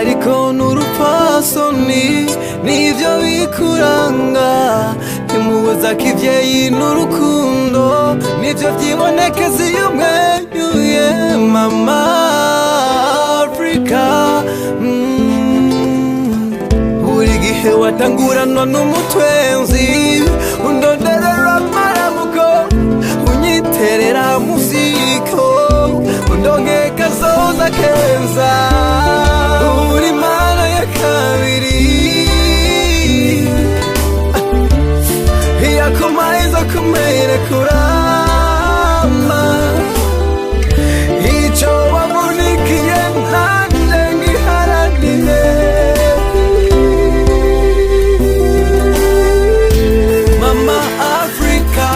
ariko n'urupfasoni nivyo bikuranga. Ntimubuza ko ivyeyi n'urukundo nivyo vyibonekeza iyo umwenyuye mama Africa. Buri gihe watanguranwa n'umutwenzi, undonderera amaramuko, unyiterera muziko, undonke kazoza keza. Uri mana ya kabiri yakomaiza kumere kurama, ico wabunikiye nanje ngiharanire. Mama Africa,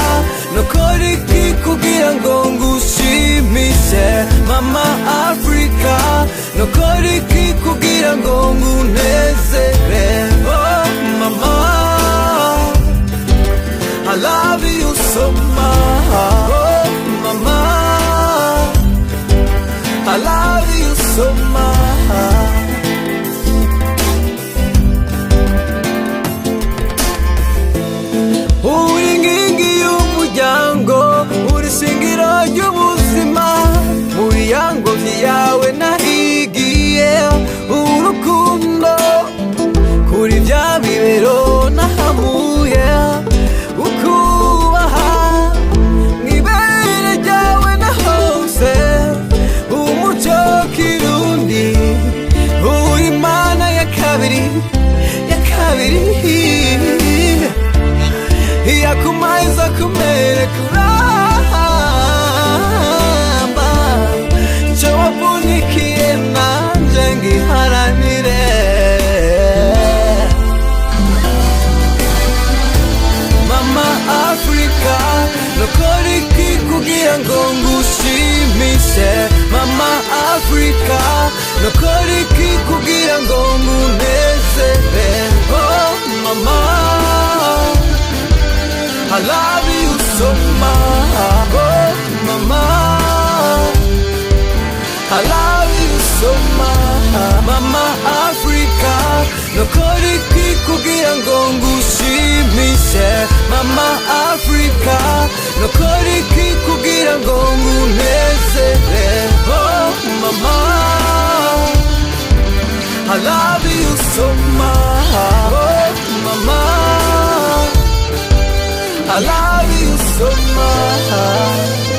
nokora iki kugira ngo ngushimishe? Mama Africa, nokora iki kugira ngo ngunezere? Oh mama, I love you so much. Oh mama, I love you so much. Uri nkingi y'umuryango, uri shingiro ry'ubuzima, mu biyango vyawe nahigiye urukundo, kuri vya bibero nahamuye ukubaha, mw'ibere ryawe nahose umuco kirundi. Uri mana ya kabiri, ya kabiri yakumaiza kumere kuramba, ico wavunikiye nanje ngiharanire. Mama Africa, nokora iki kugira ngo ngushimishe? Mama Africa, nokora iki kugira ngo ngunezere? Oh mama, I love you so much. Oh mama, I love you so much. Mama Africa, nokora iki kugira ngo ngushimishe? Mama Africa, nokora iki kugira ngo ngunezere? Oh mama, I love you so much. Oh mama, I love you so much.